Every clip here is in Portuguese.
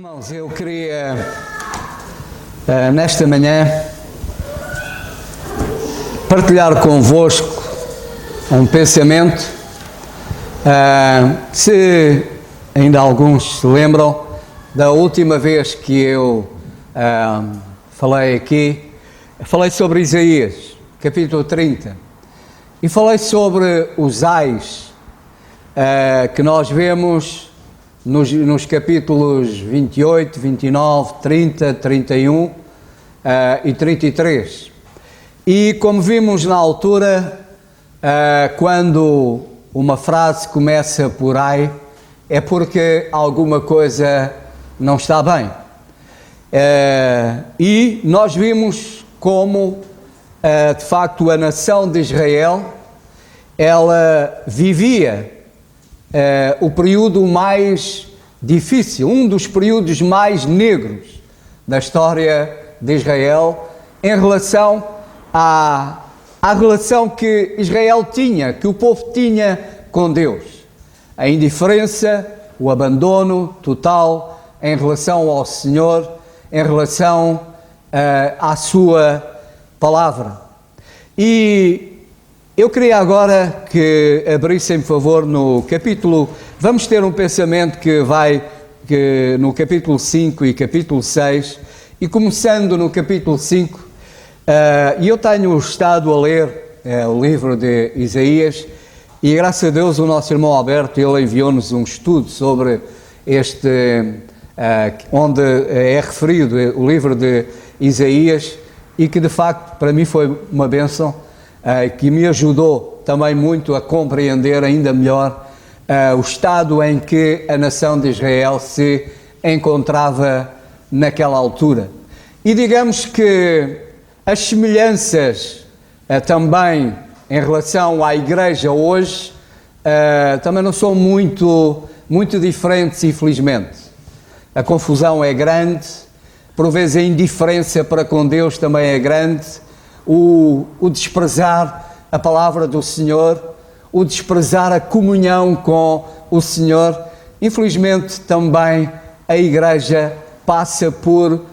Irmãos, eu queria nesta manhã partilhar convosco um pensamento. Se ainda alguns se lembram da última vez que eu falei aqui, falei sobre Isaías, capítulo 30, e falei sobre os ais que nós vemos nos capítulos 28, 29, 30, 31 e 33. E como vimos na altura, quando uma frase começa por ai, é porque alguma coisa não está bem. E nós vimos como, de facto, a nação de Israel, ela vivia o período mais difícil, um dos períodos mais negros da história de Israel, em relação à relação que Israel tinha, que o povo tinha com Deus. A indiferença, o abandono total em relação ao Senhor, em relação à sua palavra. E eu queria agora que abrissem, por favor, no capítulo... Vamos ter um pensamento que no capítulo 5 e capítulo 6, e começando no capítulo 5, e eu tenho estado a ler o livro de Isaías, e graças a Deus o nosso irmão Alberto, ele enviou-nos um estudo sobre onde é referido o livro de Isaías, e que de facto para mim foi uma bênção, que me ajudou também muito a compreender ainda melhor o estado em que a nação de Israel se encontrava naquela altura. E digamos que as semelhanças também em relação à igreja hoje também não são muito diferentes, infelizmente. A confusão é grande, por vezes a indiferença para com Deus também é grande, o desprezar a palavra do Senhor, o desprezar a comunhão com o Senhor. Infelizmente também a igreja passa por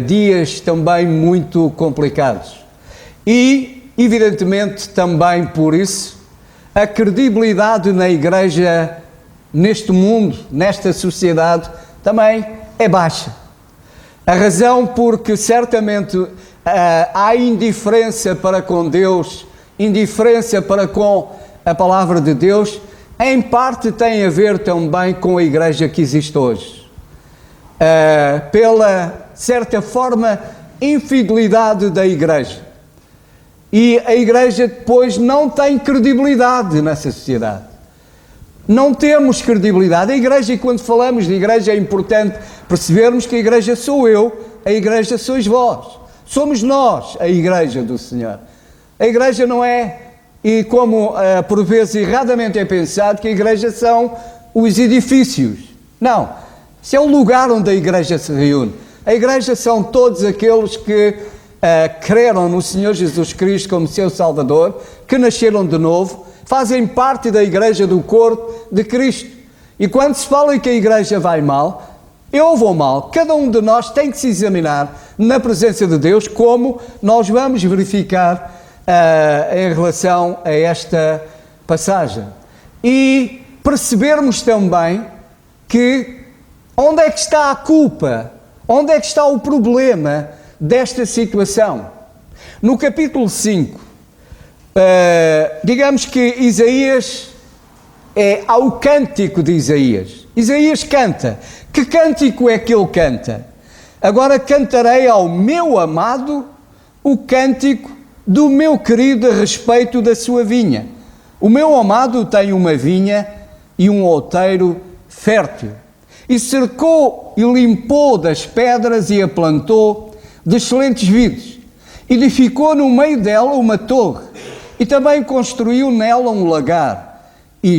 dias também muito complicados. E, evidentemente, também por isso, a credibilidade na igreja, neste mundo, nesta sociedade, também é baixa. A razão porque certamente há indiferença para com Deus, indiferença para com a palavra de Deus, em parte tem a ver também com a igreja que existe hoje. Pela, certa forma, infidelidade da igreja. E a igreja depois não tem credibilidade nessa sociedade. Não temos credibilidade. A igreja, e quando falamos de igreja, é importante percebermos que a igreja sou eu, a igreja sois vós. Somos nós a igreja do Senhor. A igreja não é, e como por vezes erradamente é pensado, que a igreja são os edifícios. Não. Isso é o lugar onde a igreja se reúne. A igreja são todos aqueles que creram no Senhor Jesus Cristo como seu Salvador, que nasceram de novo, fazem parte da igreja do corpo de Cristo. E quando se fala que a igreja vai mal, eu vou mal, cada um de nós tem que se examinar na presença de Deus, como nós vamos verificar em relação a esta passagem. E percebermos também que onde é que está a culpa, onde é que está o problema desta situação. No capítulo 5, digamos que Isaías há o cântico de Isaías. Isaías canta. Que cântico é que ele canta? Agora cantarei ao meu amado o cântico do meu querido a respeito da sua vinha. O meu amado tem uma vinha e um outeiro fértil. E cercou e limpou das pedras e a plantou de excelentes vides. Edificou no meio dela uma torre e também construiu nela um lagar. E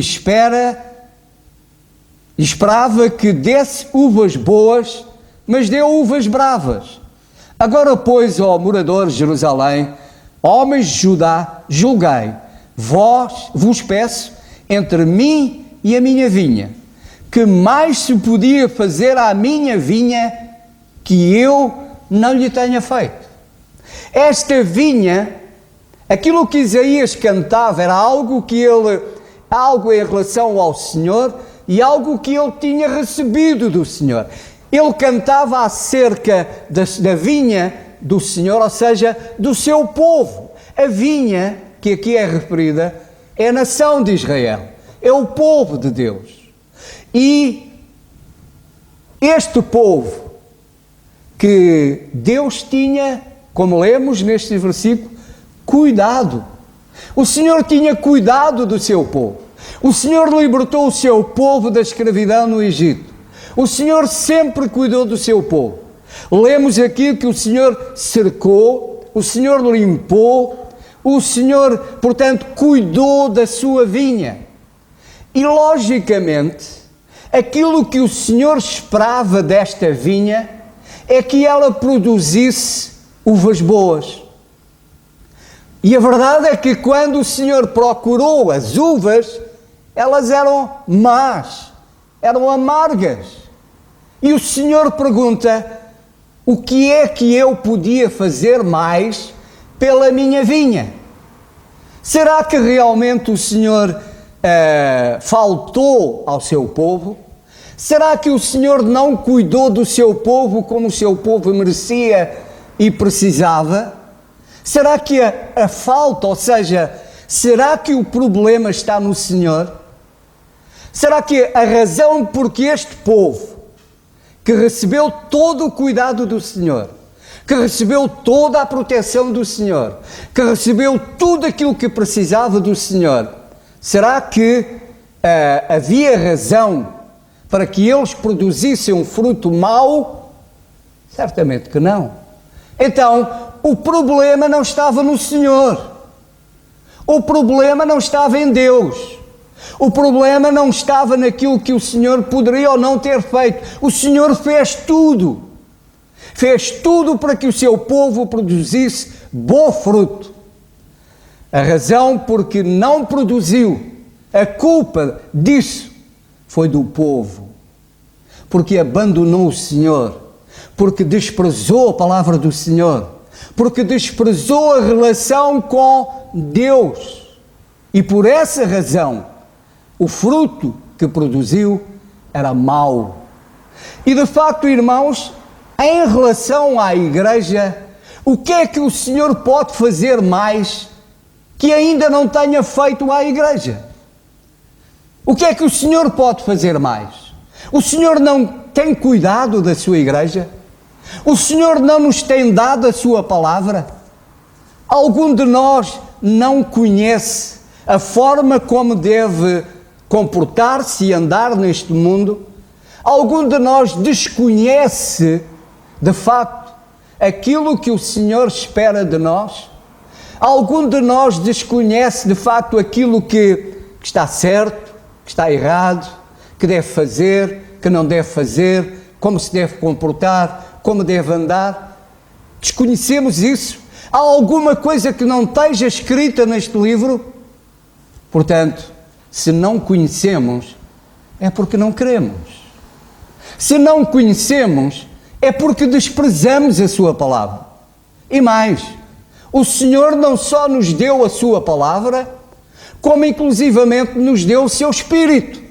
esperava que desse uvas boas, mas deu uvas bravas. Agora, pois, ó moradores de Jerusalém, homens de Judá, julgai, vos peço, entre mim e a minha vinha. que mais se podia fazer à minha vinha que eu não lhe tenha feito? Esta vinha, aquilo que Isaías cantava era algo em relação ao Senhor e algo que ele tinha recebido do Senhor. Ele cantava acerca da vinha do Senhor, ou seja, do seu povo. A vinha, que aqui é referida, é a nação de Israel, é o povo de Deus. E este povo que Deus tinha, como lemos neste versículo, cuidado. O Senhor tinha cuidado do seu povo. O Senhor libertou o seu povo da escravidão no Egito. O Senhor sempre cuidou do seu povo. Lemos aqui que o Senhor cercou, o Senhor limpou, o Senhor, portanto, cuidou da sua vinha. E, logicamente, aquilo que o Senhor esperava desta vinha é que ela produzisse uvas boas. E a verdade é que quando o Senhor procurou as uvas, elas eram más, eram amargas. E o Senhor pergunta: o que é que eu podia fazer mais pela minha vinha? Será que realmente o Senhor faltou ao seu povo? Será que o Senhor não cuidou do seu povo como o seu povo merecia e precisava? Será que a falta, ou seja, será que o problema está no Senhor? Será que a razão porque este povo, que recebeu todo o cuidado do Senhor, que recebeu toda a proteção do Senhor, que recebeu tudo aquilo que precisava do Senhor, será que havia razão para que eles produzissem um fruto mau? Certamente que não. Então, o problema não estava no Senhor. O problema não estava em Deus. O problema não estava naquilo que o Senhor poderia ou não ter feito. O Senhor fez tudo. Fez tudo para que o seu povo produzisse bom fruto. A razão porque não produziu, a culpa disso foi do povo. Porque abandonou o Senhor. Porque desprezou a palavra do Senhor. Porque desprezou a relação com Deus. E por essa razão, o fruto que produziu era mau. E de facto, irmãos, em relação à igreja, o que é que o Senhor pode fazer mais que ainda não tenha feito à igreja? O que é que o Senhor pode fazer mais? O Senhor não tem cuidado da sua igreja? O Senhor não nos tem dado a sua palavra? Algum de nós não conhece a forma como deve comportar-se e andar neste mundo? Algum de nós desconhece, de facto, aquilo que o Senhor espera de nós? Algum de nós desconhece, de facto, aquilo que está certo, que está errado, que deve fazer, que não deve fazer, como se deve comportar, como deve andar? Desconhecemos isso? Há alguma coisa que não esteja escrita neste livro? Portanto, se não conhecemos, é porque não queremos. Se não conhecemos, é porque desprezamos a sua palavra. E mais, o Senhor não só nos deu a sua palavra, como inclusivamente nos deu o seu Espírito.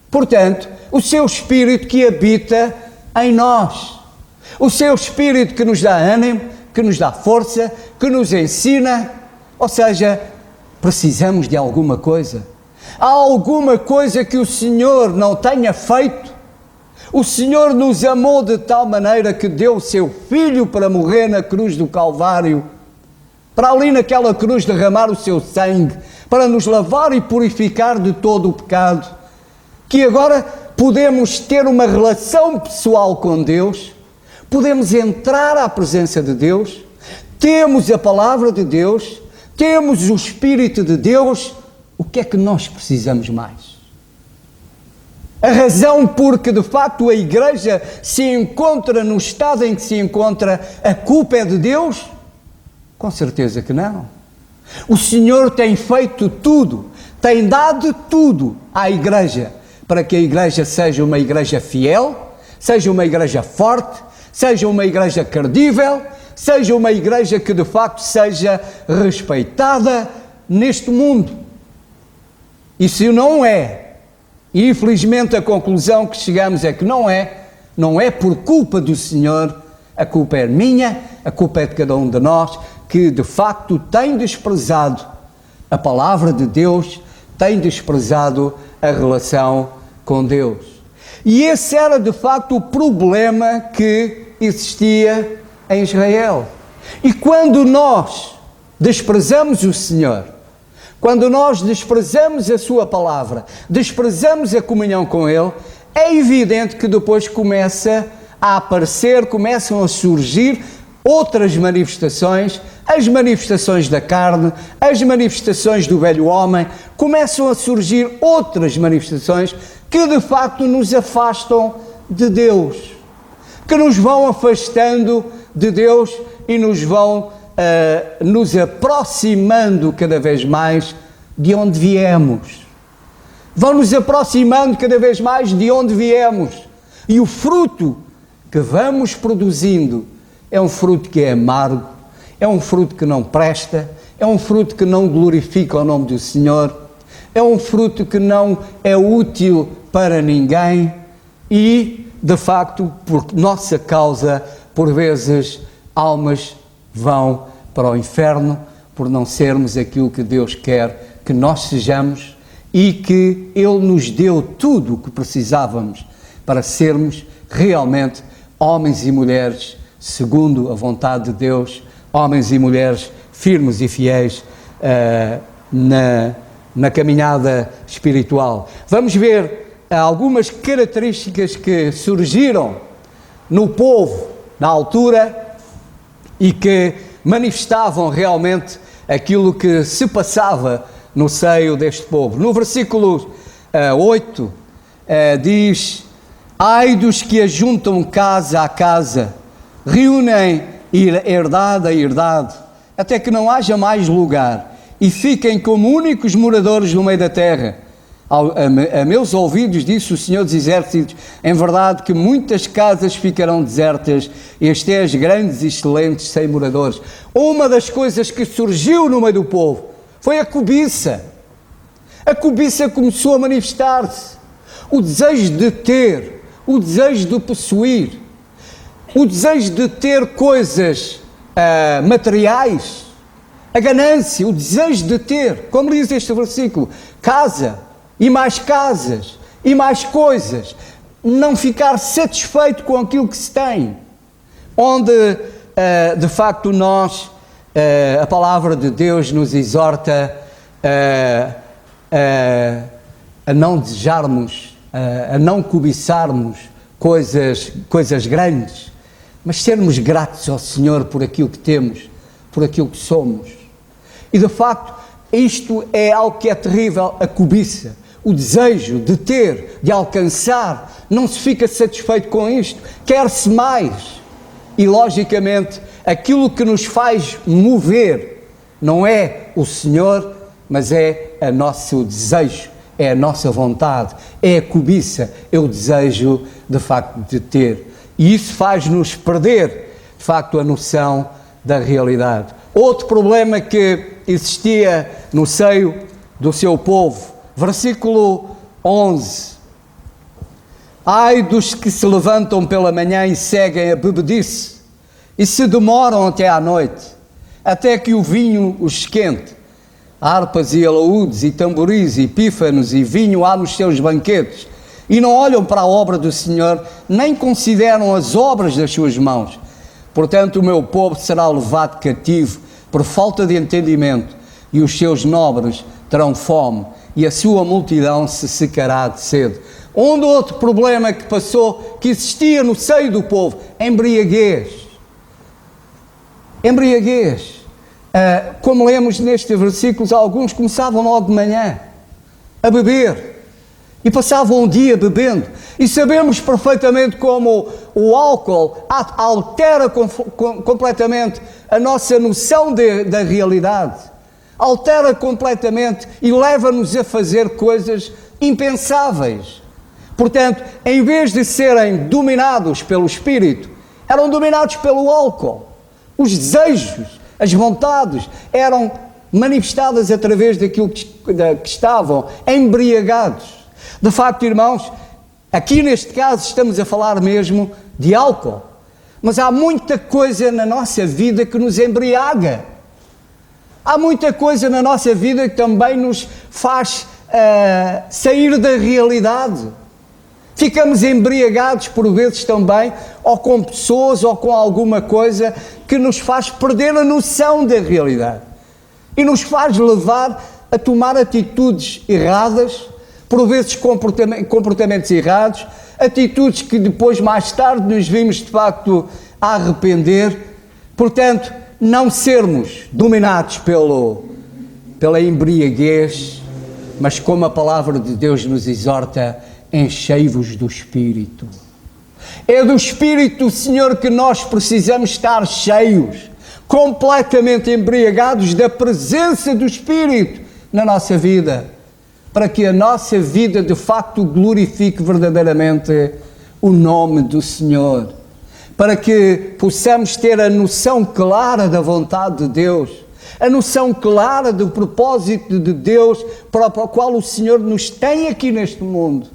Portanto, o seu Espírito que habita em nós. O seu Espírito que nos dá ânimo, que nos dá força, que nos ensina. Ou seja, precisamos de alguma coisa. Há alguma coisa que o Senhor não tenha feito? O Senhor nos amou de tal maneira que deu o seu Filho para morrer na cruz do Calvário, para ali naquela cruz derramar o seu sangue, para nos lavar e purificar de todo o pecado, que agora podemos ter uma relação pessoal com Deus, podemos entrar à presença de Deus, temos a palavra de Deus, temos o Espírito de Deus. O que é que nós precisamos mais? A razão porque, de facto, a igreja se encontra no estado em que se encontra, a culpa é de Deus? Com certeza que não. O Senhor tem feito tudo, tem dado tudo à igreja para que a igreja seja uma igreja fiel, seja uma igreja forte, seja uma igreja credível, seja uma igreja que de facto seja respeitada neste mundo. E se não é, e infelizmente a conclusão que chegamos é que não é por culpa do Senhor, a culpa é minha, a culpa é de cada um de nós, que de facto tem desprezado a palavra de Deus, tem desprezado a relação com Deus. E esse era de facto o problema que existia em Israel. E quando nós desprezamos o Senhor, quando nós desprezamos a sua palavra, desprezamos a comunhão com Ele, é evidente que depois começam a surgir outras manifestações, as manifestações da carne, as manifestações do velho homem, começam a surgir outras manifestações que de facto nos afastam de Deus, que nos vão afastando de Deus e nos vão nos aproximando cada vez mais de onde viemos. Vão nos aproximando cada vez mais de onde viemos. E o fruto que vamos produzindo é um fruto que é amargo, é um fruto que não presta, é um fruto que não glorifica o nome do Senhor, é um fruto que não é útil para ninguém e, de facto, por nossa causa, por vezes, almas vão para o inferno por não sermos aquilo que Deus quer que nós sejamos e que Ele nos deu tudo o que precisávamos para sermos realmente homens e mulheres segundo a vontade de Deus, homens e mulheres firmes e fiéis na caminhada espiritual. Vamos ver algumas características que surgiram no povo na altura e que manifestavam realmente aquilo que se passava no seio deste povo. No versículo 8 diz: ai dos que ajuntam casa a casa, reúnem herdade a herdade, até que não haja mais lugar, e fiquem como únicos moradores no meio da terra. A meus ouvidos, disse o Senhor dos Exércitos, em verdade que muitas casas ficarão desertas e as terras grandes e excelentes sem moradores. Uma das coisas que surgiu no meio do povo foi a cobiça. A cobiça começou a manifestar-se. O desejo de ter, o desejo de possuir, o desejo de ter coisas materiais, a ganância, o desejo de ter, como diz este versículo, casa, e mais casas, e mais coisas, não ficar satisfeito com aquilo que se tem, onde de facto nós, a palavra de Deus nos exorta a não desejarmos, a não cobiçarmos coisas grandes, mas sermos gratos ao Senhor por aquilo que temos, por aquilo que somos. E de facto isto é algo que é terrível, a cobiça. O desejo de ter, de alcançar, não se fica satisfeito com isto, quer-se mais. E logicamente, aquilo que nos faz mover não é o Senhor, mas é o nosso desejo, é a nossa vontade, é a cobiça, é o desejo de facto de ter. E isso faz-nos perder, de facto, a noção da realidade. Outro problema que existia no seio do seu povo, versículo 11: ai dos que se levantam pela manhã e seguem a bebedice, e se demoram até à noite, até que o vinho os esquente. Harpas e alaúdes e tamboris e pífanos e vinho há nos seus banquetes, e não olham para a obra do Senhor, nem consideram as obras das suas mãos. Portanto, o meu povo será levado cativo por falta de entendimento, e os seus nobres terão fome, e a sua multidão se secará de sede. Outro problema que passou, que existia no seio do povo, embriaguez. Embriaguez. Como lemos nestes versículos, alguns começavam logo de manhã a beber e passavam um dia bebendo. E sabemos perfeitamente como o álcool altera completamente a nossa noção da realidade. Altera completamente e leva-nos a fazer coisas impensáveis. Portanto, em vez de serem dominados pelo espírito, eram dominados pelo álcool. Os desejos, as vontades eram manifestadas através daquilo que estavam embriagados. De facto, irmãos, aqui neste caso estamos a falar mesmo de álcool. Mas há muita coisa na nossa vida que nos embriaga. Há muita coisa na nossa vida que também nos faz sair da realidade. Ficamos embriagados por vezes também, ou com pessoas, ou com alguma coisa que nos faz perder a noção da realidade. E nos faz levar a tomar atitudes erradas, por vezes comportamentos errados, atitudes que depois, mais tarde, nos vimos de facto a arrepender. Portanto, não sermos dominados pela embriaguez, mas como a palavra de Deus nos exorta, enchei-vos do Espírito. É do Espírito, Senhor, que nós precisamos estar cheios, completamente embriagados da presença do Espírito na nossa vida, para que a nossa vida de facto glorifique verdadeiramente o nome do Senhor, para que possamos ter a noção clara da vontade de Deus, a noção clara do propósito de Deus para o qual o Senhor nos tem aqui neste mundo.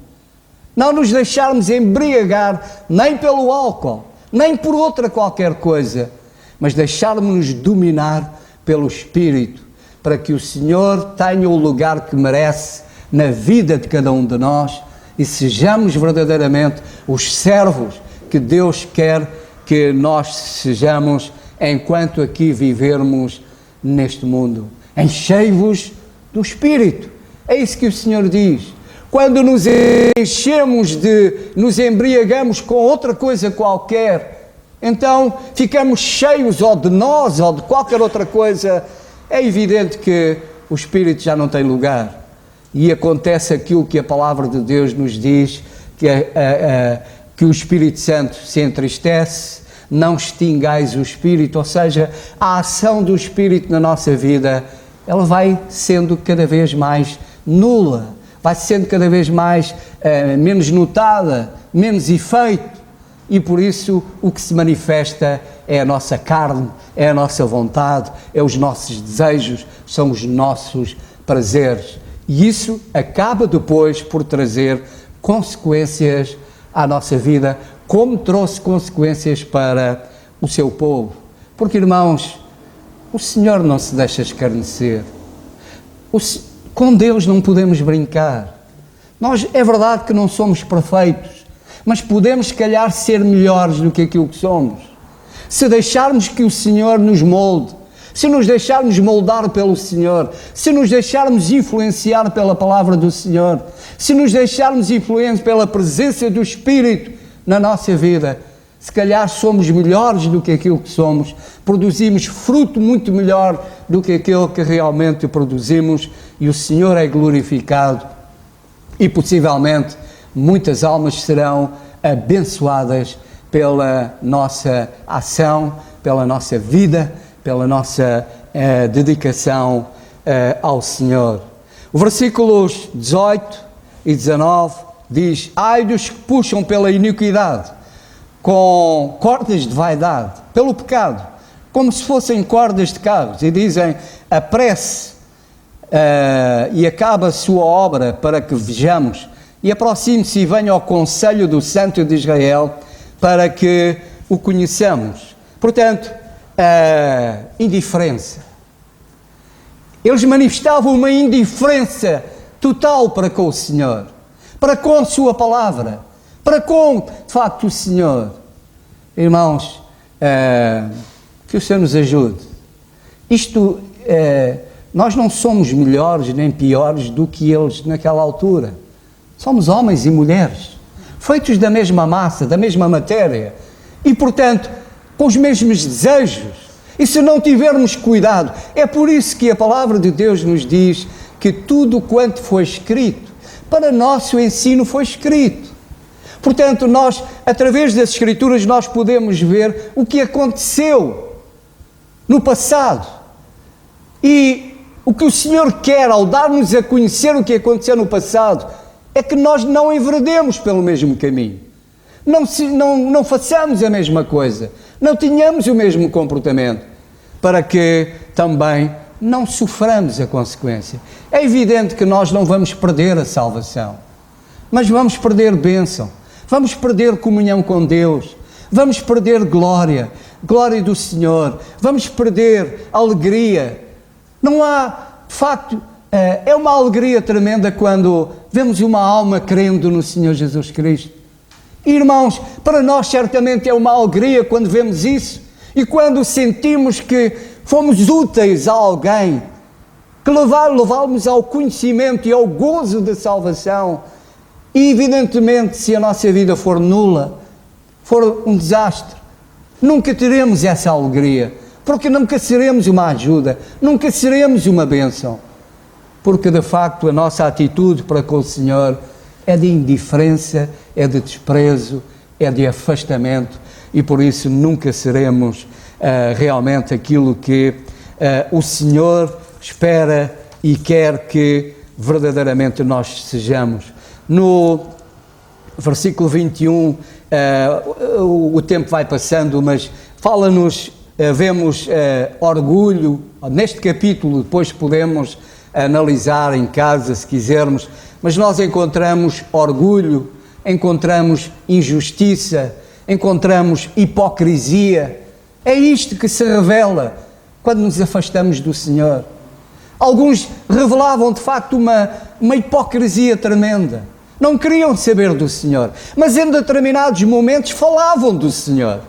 Não nos deixarmos embriagar nem pelo álcool, nem por outra qualquer coisa, mas deixarmos-nos dominar pelo Espírito, para que o Senhor tenha o lugar que merece na vida de cada um de nós e sejamos verdadeiramente os servos que Deus quer que nós sejamos enquanto aqui vivermos neste mundo. Enchei-vos do Espírito. É isso que o Senhor diz. Quando nos nos embriagamos com outra coisa qualquer, então ficamos cheios ou de nós ou de qualquer outra coisa, é evidente que o Espírito já não tem lugar. E acontece aquilo que a palavra de Deus nos diz, que o Espírito Santo se entristece, não extingais o Espírito, ou seja, a ação do Espírito na nossa vida, ela vai sendo cada vez mais nula, vai sendo cada vez mais menos notada, menos efeito, e por isso o que se manifesta é a nossa carne, é a nossa vontade, é os nossos desejos, são os nossos prazeres. E isso acaba depois por trazer consequências à nossa vida, como trouxe consequências para o seu povo. Porque, irmãos, o Senhor não se deixa escarnecer. Com Deus não podemos brincar. Nós, é verdade que não somos perfeitos, mas podemos, se calhar, ser melhores do que aquilo que somos. Se deixarmos que o Senhor nos molde, se nos deixarmos moldar pelo Senhor, se nos deixarmos influenciar pela palavra do Senhor, se nos deixarmos influenciar pela presença do Espírito na nossa vida, se calhar somos melhores do que aquilo que somos, produzimos fruto muito melhor do que aquele que realmente produzimos, e o Senhor é glorificado, e possivelmente muitas almas serão abençoadas pela nossa ação, pela nossa vida, pela nossa dedicação ao Senhor. O versículos 18 e 19 diz: ai dos que puxam pela iniquidade, com cordas de vaidade, pelo pecado, como se fossem cordas de carros, e dizem: apresse e acaba a sua obra para que vejamos, e aproxime-se e venha ao conselho do Santo de Israel para que o conheçamos. Portanto, indiferença. Eles manifestavam uma indiferença total para com o Senhor, para com a sua palavra, para com, de facto, o Senhor. Irmãos, que o Senhor nos ajude. Nós não somos melhores nem piores do que eles naquela altura. Somos homens e mulheres, feitos da mesma massa, da mesma matéria, e, portanto, com os mesmos desejos. E se não tivermos cuidado, é por isso que a palavra de Deus nos diz que tudo quanto foi escrito, para nosso ensino foi escrito. Portanto, nós, através das Escrituras, nós podemos ver o que aconteceu no passado. E o que o Senhor quer ao dar-nos a conhecer o que aconteceu no passado é que nós não enveredemos pelo mesmo caminho, não façamos a mesma coisa, não tenhamos o mesmo comportamento, para que também não soframos a consequência. É evidente que nós não vamos perder a salvação, mas vamos perder bênção, vamos perder comunhão com Deus, vamos perder glória do Senhor, vamos perder alegria. Não há, de facto, é uma alegria tremenda quando vemos uma alma crendo no Senhor Jesus Cristo. Irmãos, para nós certamente é uma alegria quando vemos isso e quando sentimos que fomos úteis a alguém, que levá-los ao conhecimento e ao gozo da salvação. E evidentemente, se a nossa vida for nula, for um desastre, nunca teremos essa alegria, porque nunca seremos uma ajuda, nunca seremos uma bênção, porque de facto a nossa atitude para com o Senhor é de indiferença, é de desprezo, é de afastamento, e por isso nunca seremos realmente aquilo que o Senhor espera e quer que verdadeiramente nós sejamos. No versículo 21, o tempo vai passando, mas fala-nos, vemos orgulho, neste capítulo, depois podemos analisar em casa se quisermos, mas nós encontramos orgulho, encontramos injustiça, encontramos hipocrisia. É isto que se revela quando nos afastamos do Senhor. Alguns revelavam de facto uma hipocrisia tremenda. Não queriam saber do Senhor, mas em determinados momentos falavam do Senhor.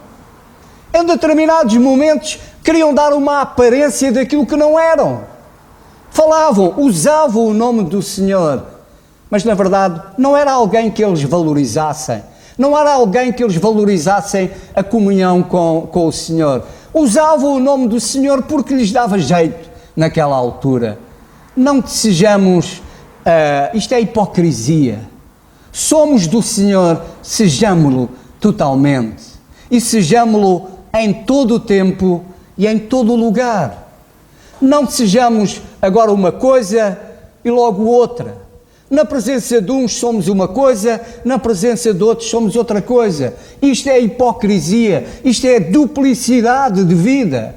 Em determinados momentos queriam dar uma aparência daquilo que não eram. Falavam, usavam o nome do Senhor, mas na verdade não era alguém que eles valorizassem. Não era alguém que eles valorizassem a comunhão com o Senhor. Usavam o nome do Senhor porque lhes dava jeito naquela altura. Não que sejamos... isto é hipocrisia. Somos do Senhor, sejamo-lo totalmente. E sejamo-lo em todo o tempo e em todo o lugar. Não sejamos agora uma coisa e logo outra. Na presença de uns somos uma coisa, na presença de outros somos outra coisa. Isto é hipocrisia, isto é duplicidade de vida.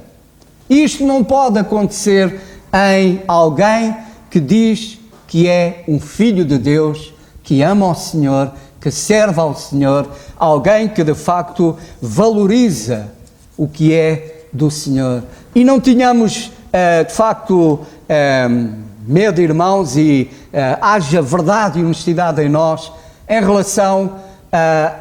Isto não pode acontecer em alguém que diz que é um filho de Deus, que ama ao Senhor, que serve ao Senhor, alguém que de facto valoriza o que é do Senhor. E não tínhamos, de facto, medo, irmãos, e haja verdade e honestidade em nós em relação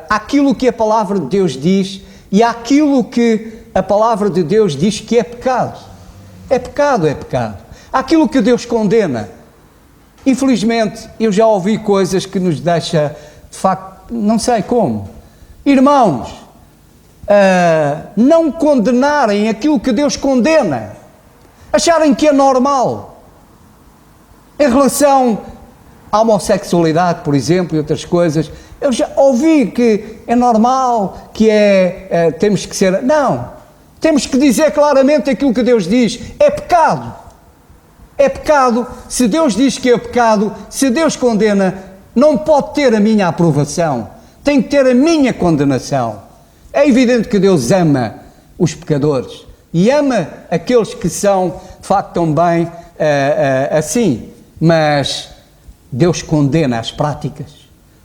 àquilo que a palavra de Deus diz e àquilo que a palavra de Deus diz que é pecado. É pecado, é pecado. Aquilo que Deus condena. Infelizmente, eu já ouvi coisas que nos deixa, de facto, não sei como. Irmãos, não condenarem aquilo que Deus condena. Acharem que é normal. Em relação à homossexualidade, por exemplo, e outras coisas, eu já ouvi que é normal, que temos que ser... Não, temos que dizer claramente aquilo que Deus diz. É pecado. É pecado. Se Deus diz que é pecado, se Deus condena, não pode ter a minha aprovação. Tem que ter a minha condenação. É evidente que Deus ama os pecadores e ama aqueles que são, de facto, também assim. Mas Deus condena as práticas.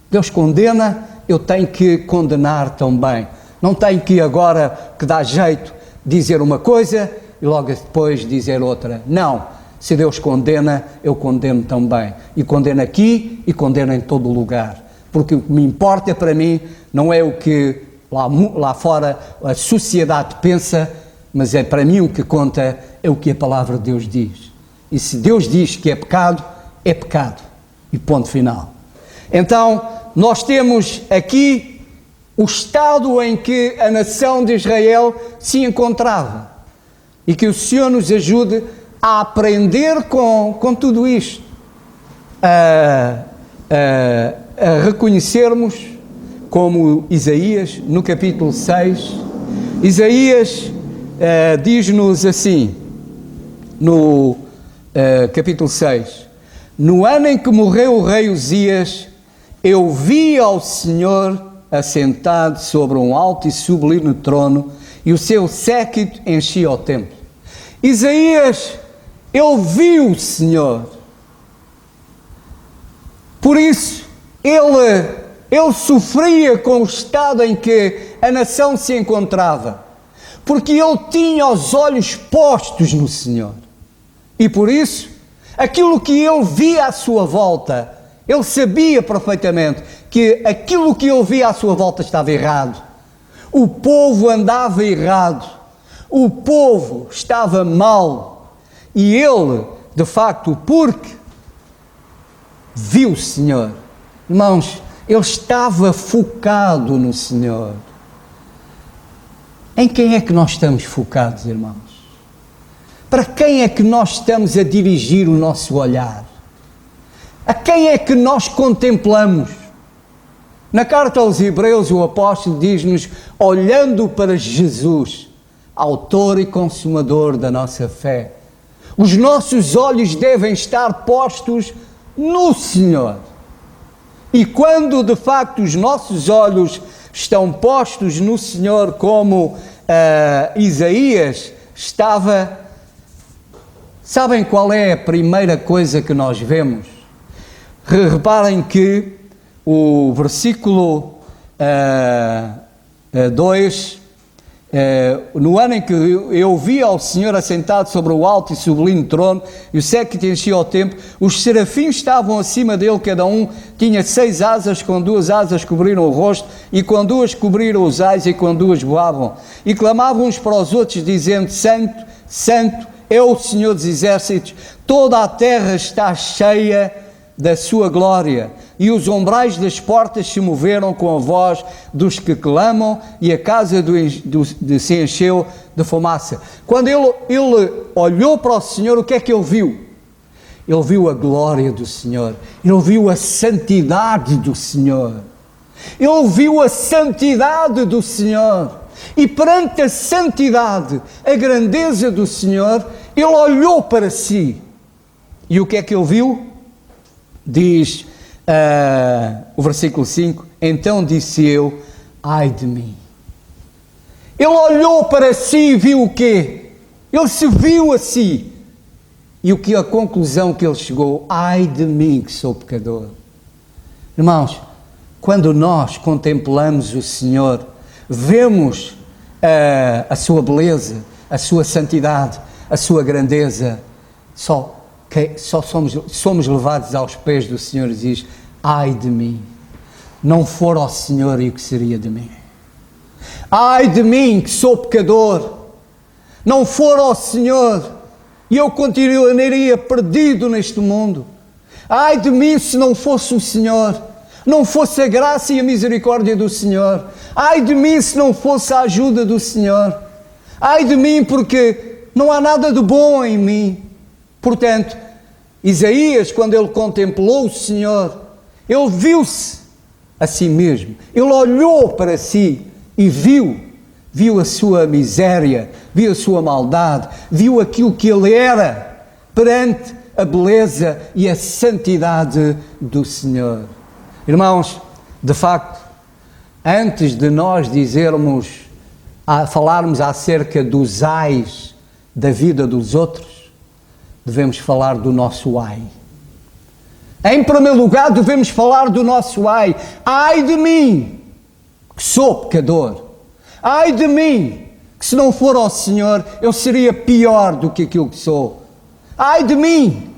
Deus condena, eu tenho que condenar também. Não tenho que agora, que dá jeito, dizer uma coisa e logo depois dizer outra. Não. Se Deus condena, eu condeno também. E condeno aqui e condeno em todo o lugar. Porque o que me importa para mim não é o que lá fora a sociedade pensa, mas é para mim o que conta é o que a palavra de Deus diz. E se Deus diz que é pecado, é pecado. E ponto final. Então, nós temos aqui o estado em que a nação de Israel se encontrava. E que o Senhor nos ajude a aprender com tudo isto. A reconhecermos, como Isaías, no capítulo 6, Isaías diz-nos assim, no capítulo 6, no ano em que morreu o rei Uzias, eu vi ao Senhor assentado sobre um alto e sublime trono, e o seu séquito enchia o templo. Isaías, ele viu o Senhor. Por isso, ele sofria com o estado em que a nação se encontrava, porque ele tinha os olhos postos no Senhor. E por isso, aquilo que ele via à sua volta, ele sabia perfeitamente que aquilo que ele via à sua volta estava errado. O povo andava errado. O povo estava mal. E ele, de facto, porque viu o Senhor. Irmãos, ele estava focado no Senhor. Em quem é que nós estamos focados, irmãos? Para quem é que nós estamos a dirigir o nosso olhar? A quem é que nós contemplamos? Na carta aos Hebreus, o apóstolo diz-nos, olhando para Jesus, autor e consumador da nossa fé. Os nossos olhos devem estar postos no Senhor. E quando de facto os nossos olhos estão postos no Senhor, como Isaías estava, sabem qual é a primeira coisa que nós vemos? Reparem que o versículo 2, no ano em que eu vi ao Senhor assentado sobre o alto e sublime trono, e o séquito enchia o templo, os serafins estavam acima dele, cada um tinha 6 asas, com 2 asas cobriram o rosto, e com 2 cobriram os ais, e com 2 voavam. E clamavam uns para os outros, dizendo, Santo, Santo é o Senhor dos exércitos, toda a terra está cheia da sua glória, e os umbrais das portas se moveram com a voz dos que clamam, e a casa se encheu de fumaça. Quando ele olhou para o Senhor, o que é que ele viu? Ele viu a glória do Senhor, ele viu a santidade do Senhor, ele viu a santidade do Senhor, e perante a santidade, a grandeza do Senhor, ele olhou para si, e o que é que ele viu? Diz o versículo 5, então disse eu, ai de mim. Ele olhou para si e viu o quê? Ele se viu a si. E a conclusão que ele chegou, ai de mim que sou pecador. Irmãos, quando nós contemplamos o Senhor, vemos a sua beleza, a sua santidade, a sua grandeza, só somos levados aos pés do Senhor e diz, ai de mim, não for ao Senhor e o que seria de mim? Ai de mim que sou pecador, não for ao Senhor e eu continuaria perdido neste mundo. Ai de mim se não fosse o Senhor, não fosse a graça e a misericórdia do Senhor. Ai de mim se não fosse a ajuda do Senhor. Ai de mim porque não há nada de bom em mim. Portanto, Isaías, quando ele contemplou o Senhor, ele viu-se a si mesmo, ele olhou para si e viu a sua miséria, viu a sua maldade, viu aquilo que ele era perante a beleza e a santidade do Senhor. Irmãos, de facto, antes de nós falarmos acerca dos ais da vida dos outros, devemos falar do nosso ai. Em primeiro lugar, devemos falar do nosso ai. Ai de mim, que sou pecador. Ai de mim, que se não for ao Senhor, eu seria pior do que aquilo que sou. Ai de mim,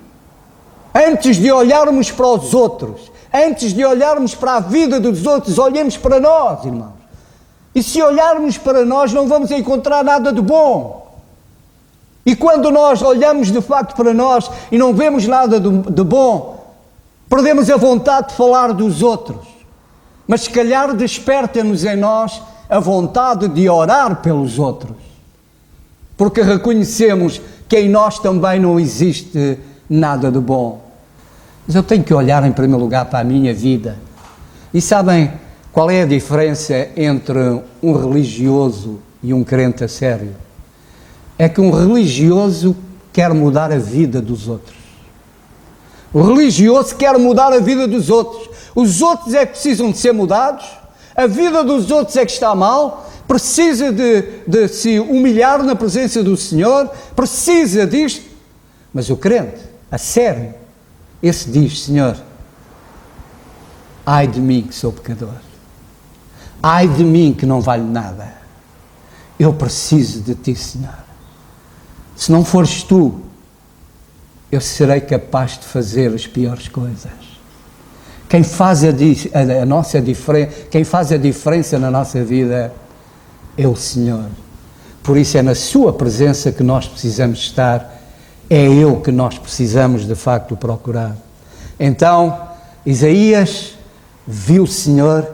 antes de olharmos para os outros, antes de olharmos para a vida dos outros, olhemos para nós, irmãos. E se olharmos para nós, não vamos encontrar nada de bom. E quando nós olhamos de facto para nós e não vemos nada de bom, perdemos a vontade de falar dos outros. Mas se calhar desperta-nos em nós a vontade de orar pelos outros. Porque reconhecemos que em nós também não existe nada de bom. Mas eu tenho que olhar em primeiro lugar para a minha vida. E sabem qual é a diferença entre um religioso e um crente a sério? É que um religioso quer mudar a vida dos outros. O religioso quer mudar a vida dos outros. os outros é que precisam de ser mudados, a vida dos outros é que está mal, precisa de se humilhar na presença do Senhor, precisa disto. Mas o crente, a sério, esse diz: Senhor, ai de mim que sou pecador, ai de mim que não valho nada, eu preciso de Ti, Senhor. Se não fores Tu, eu serei capaz de fazer as piores coisas. Quem faz a nossa diferença, quem faz a diferença na nossa vida é o Senhor. Por isso é na Sua presença que nós precisamos estar, é Ele que nós precisamos de facto procurar. Então, Isaías viu o Senhor,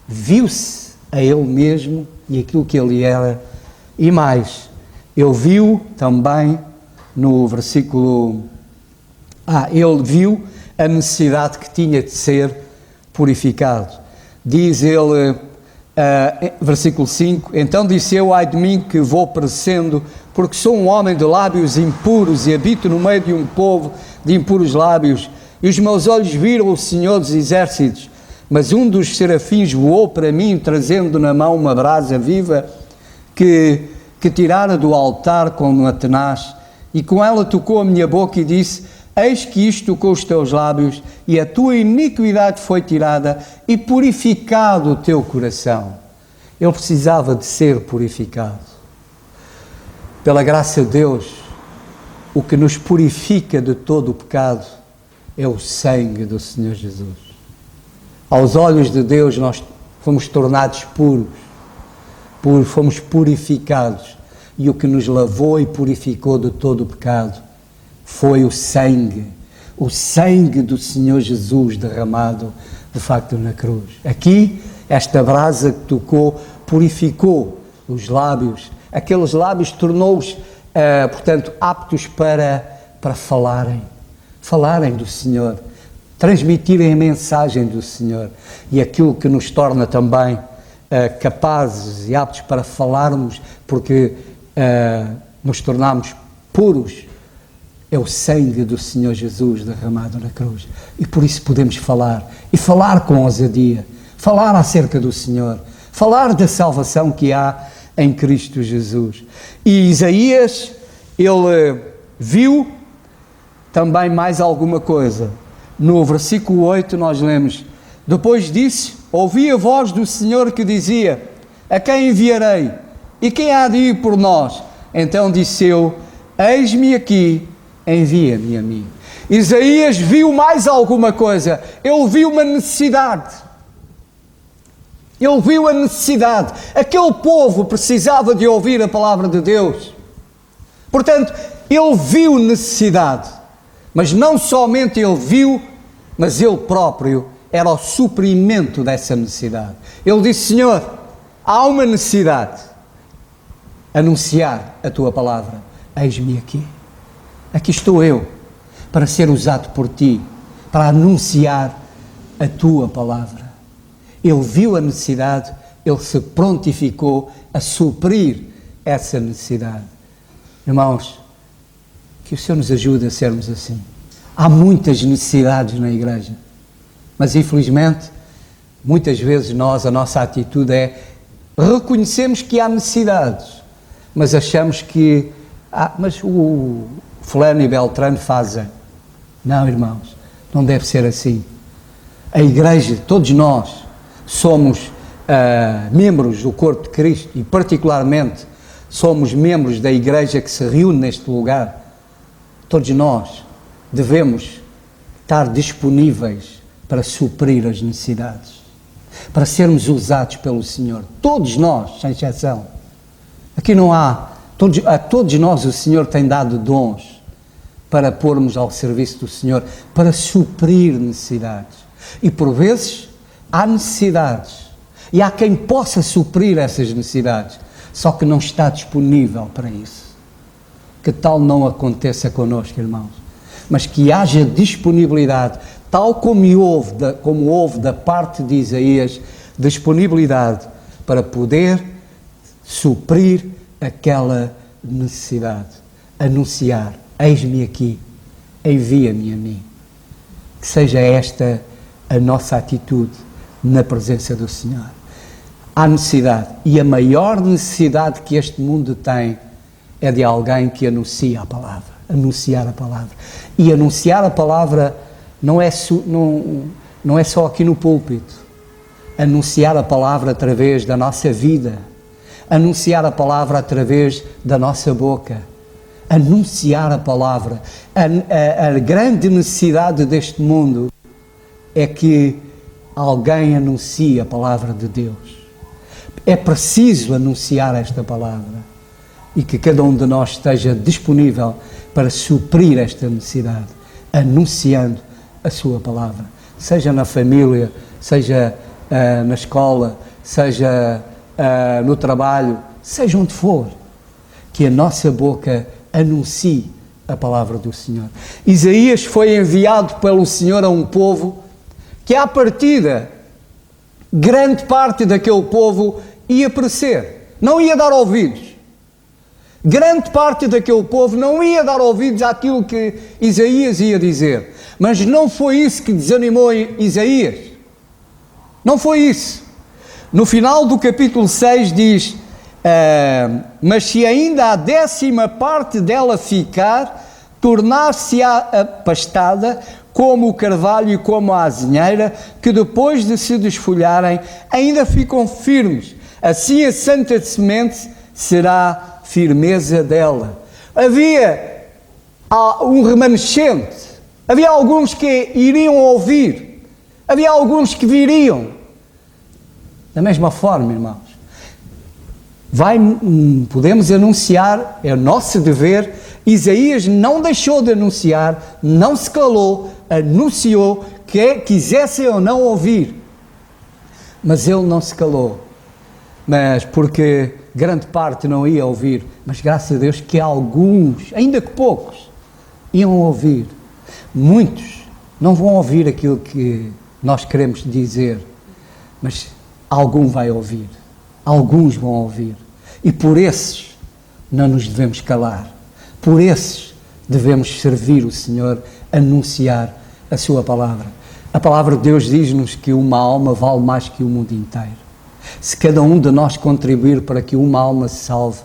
viu-se a Ele mesmo e aquilo que Ele era, e mais, Ele viu também no versículo... Ele viu a necessidade que tinha de ser purificado. Diz ele, versículo 5, então disse eu: ai de mim que vou perecendo, porque sou um homem de lábios impuros e habito no meio de um povo de impuros lábios, e os meus olhos viram o Senhor dos exércitos. Mas um dos serafins voou para mim, trazendo na mão uma brasa viva, que tirara do altar com uma tenaz, e com ela tocou a minha boca e disse: eis que isto tocou os teus lábios, e a tua iniquidade foi tirada, e purificado o teu coração. Ele precisava de ser purificado. Pela graça de Deus, o que nos purifica de todo o pecado é o sangue do Senhor Jesus. Aos olhos de Deus nós fomos tornados puros, fomos purificados, e o que nos lavou e purificou de todo o pecado foi o sangue do Senhor Jesus derramado de facto na cruz. Aqui, esta brasa que tocou, purificou os lábios, aqueles lábios tornou-os, portanto, aptos para falarem do Senhor, transmitirem a mensagem do Senhor, e aquilo que nos torna também capazes e aptos para falarmos, porque nos tornamos puros, é o sangue do Senhor Jesus derramado na cruz. E por isso podemos falar, e falar com ousadia, falar acerca do Senhor, falar da salvação que há em Cristo Jesus. E Isaías, ele viu também mais alguma coisa. No versículo 8 nós lemos: depois disse, ouvi a voz do Senhor que dizia: a quem enviarei? E quem há de ir por nós? Então disse eu: eis-me aqui, envia-me a mim. Isaías viu mais alguma coisa. Ele viu uma necessidade. Ele viu a necessidade. Aquele povo precisava de ouvir a palavra de Deus. Portanto, ele viu necessidade. Mas não somente ele viu, mas ele próprio era o suprimento dessa necessidade. Ele disse: Senhor, há uma necessidade. Anunciar a tua palavra. Eis-me aqui. Aqui estou eu, para ser usado por ti, para anunciar a tua palavra. Ele viu a necessidade, ele se prontificou a suprir essa necessidade. Irmãos, que o Senhor nos ajude a sermos assim. Há muitas necessidades na igreja, mas infelizmente, muitas vezes a nossa atitude é: reconhecemos que há necessidades, mas achamos que, mas o fulano e Beltrano fazem. Não, irmãos, não deve ser assim. A igreja, todos nós, somos membros do corpo de Cristo, e particularmente somos membros da igreja que se reúne neste lugar. Todos nós devemos estar disponíveis para suprir as necessidades, para sermos usados pelo Senhor. Todos nós, sem exceção. Aqui não há... A todos nós o Senhor tem dado dons para pormos ao serviço do Senhor, para suprir necessidades. E por vezes há necessidades, e há quem possa suprir essas necessidades, só que não está disponível para isso. Que tal não aconteça connosco, irmãos, mas que haja disponibilidade, tal como houve da parte de Isaías, disponibilidade para poder suprir aquela necessidade. Anunciar: eis-me aqui, envia-me a mim. Que seja esta a nossa atitude na presença do Senhor. Há necessidade, e a maior necessidade que este mundo tem é de alguém que anuncia a palavra, anunciar a palavra. E anunciar a palavra não é só aqui no púlpito. Anunciar a palavra através da nossa vida, anunciar a palavra através da nossa boca, anunciar a palavra. A grande necessidade deste mundo é que alguém anuncie a palavra de Deus. É preciso anunciar esta palavra e que cada um de nós esteja disponível para suprir esta necessidade, anunciando a sua palavra, seja na família, seja na escola, seja no trabalho, seja onde for, que a nossa boca anuncie a palavra do Senhor. Isaías foi enviado pelo Senhor a um povo que, à partida, grande parte daquele povo ia perecer, não ia dar ouvidos. Grande parte daquele povo não ia dar ouvidos àquilo que Isaías ia dizer. Mas não foi isso que desanimou Isaías. Não foi isso. No final do capítulo 6 diz: mas se ainda a 10ª parte dela ficar, tornar-se-á pastada, como o carvalho e como a azinheira, que depois de se desfolharem, ainda ficam firmes. Assim a santa semente será firmeza dela. Havia um remanescente, havia alguns que iriam ouvir, havia alguns que viriam. Da mesma forma, irmãos, podemos anunciar, é o nosso dever. Isaías não deixou de anunciar, não se calou, anunciou, quisessem ou não ouvir, mas ele não se calou. Mas porque grande parte não ia ouvir, mas graças a Deus que alguns, ainda que poucos, iam ouvir. Muitos não vão ouvir aquilo que nós queremos dizer, mas algum vai ouvir, alguns vão ouvir, e por esses não nos devemos calar, por esses devemos servir o Senhor, anunciar a sua palavra. A palavra de Deus diz-nos que uma alma vale mais que o mundo inteiro. Se cada um de nós contribuir para que uma alma se salve,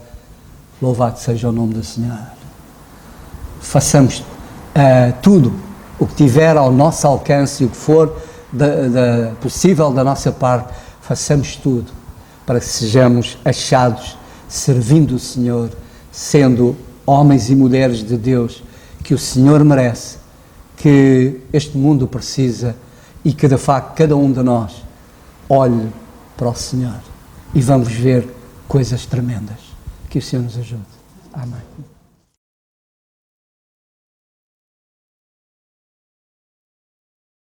louvado seja o nome do Senhor. Façamos tudo o que tiver ao nosso alcance e o que for possível da nossa parte, façamos tudo para que sejamos achados servindo o Senhor, sendo homens e mulheres de Deus que o Senhor merece, que este mundo precisa, e que de facto cada um de nós olhe para o Senhor e vamos ver coisas tremendas. Que o Senhor nos ajude. Amém.